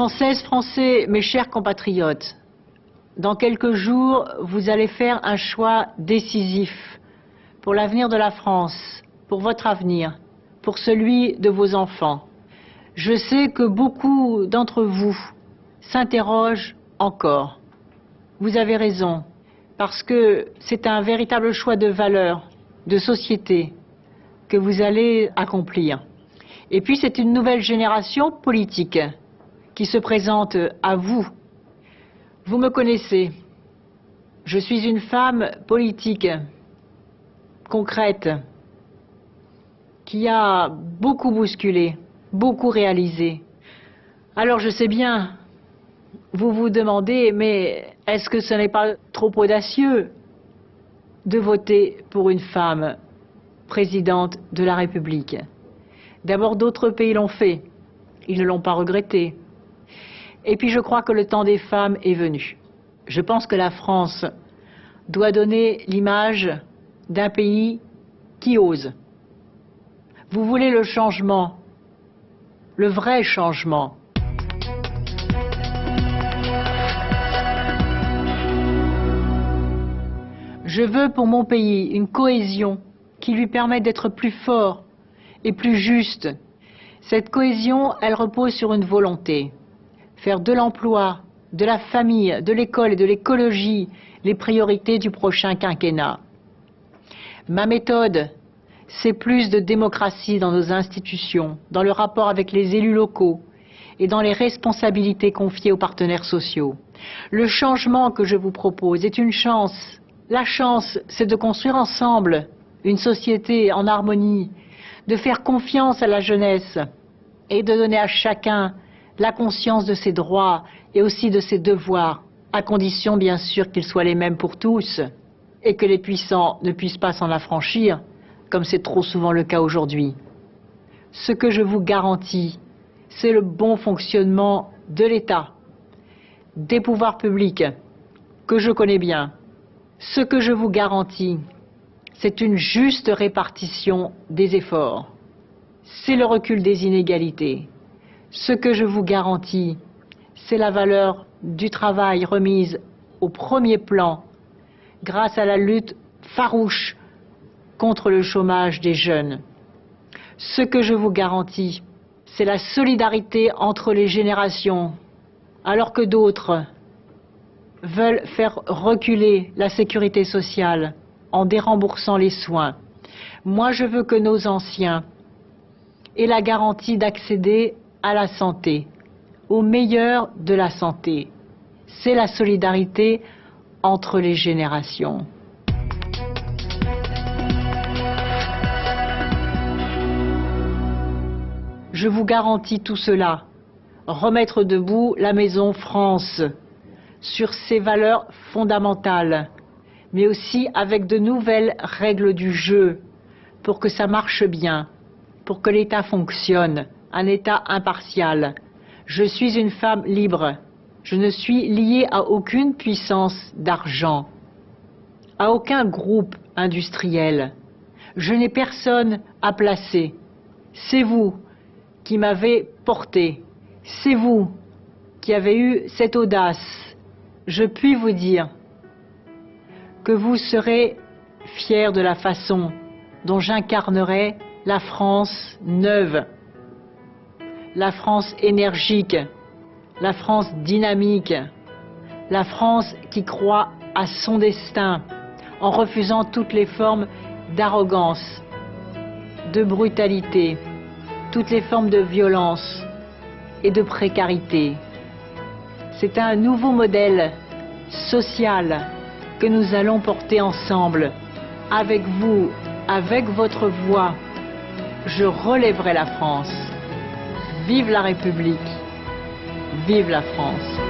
Françaises, Français, mes chers compatriotes, dans quelques jours, vous allez faire un choix décisif pour l'avenir de la France, pour votre avenir, pour celui de vos enfants. Je sais que beaucoup d'entre vous s'interrogent encore. Vous avez raison, parce que c'est un véritable choix de valeurs, de société, que vous allez accomplir. Et puis c'est une nouvelle génération politique qui se présente à vous. Vous me connaissez. Je suis une femme politique, concrète, qui a beaucoup bousculé, beaucoup réalisé. Alors je sais bien, vous vous demandez, mais est-ce que ce n'est pas trop audacieux de voter pour une femme présidente de la République? D'abord, d'autres pays l'ont fait. Ils ne l'ont pas regretté. Et puis, je crois que le temps des femmes est venu. Je pense que la France doit donner l'image d'un pays qui ose. Vous voulez le changement, le vrai changement. Je veux pour mon pays une cohésion qui lui permette d'être plus fort et plus juste. Cette cohésion, elle repose sur une volonté. Faire de l'emploi, de la famille, de l'école et de l'écologie les priorités du prochain quinquennat. Ma méthode, c'est plus de démocratie dans nos institutions, dans le rapport avec les élus locaux et dans les responsabilités confiées aux partenaires sociaux. Le changement que je vous propose est une chance. La chance, c'est de construire ensemble une société en harmonie, de faire confiance à la jeunesse et de donner à chacun la conscience de ses droits et aussi de ses devoirs, à condition bien sûr qu'ils soient les mêmes pour tous et que les puissants ne puissent pas s'en affranchir, comme c'est trop souvent le cas aujourd'hui. Ce que je vous garantis, c'est le bon fonctionnement de l'État, des pouvoirs publics, que je connais bien. Ce que je vous garantis, c'est une juste répartition des efforts. C'est le recul des inégalités. Ce que je vous garantis, c'est la valeur du travail remise au premier plan grâce à la lutte farouche contre le chômage des jeunes. Ce que je vous garantis, c'est la solidarité entre les générations, alors que d'autres veulent faire reculer la sécurité sociale en déremboursant les soins. Moi, je veux que nos anciens aient la garantie d'accéder à la santé, au meilleur de la santé. C'est la solidarité entre les générations. Je vous garantis tout cela. Remettre debout la maison France sur ses valeurs fondamentales, mais aussi avec de nouvelles règles du jeu pour que ça marche bien, pour que l'État fonctionne, un État impartial. Je suis une femme libre. Je ne suis liée à aucune puissance d'argent, à aucun groupe industriel. Je n'ai personne à placer. C'est vous qui m'avez porté. C'est vous qui avez eu cette audace. Je puis vous dire que vous serez fiers de la façon dont j'incarnerai la France neuve, la France énergique, la France dynamique, la France qui croit à son destin en refusant toutes les formes d'arrogance, de brutalité, toutes les formes de violence et de précarité. C'est un nouveau modèle social que nous allons porter ensemble. Avec vous, avec votre voix, je relèverai la France. Vive la République, vive la France.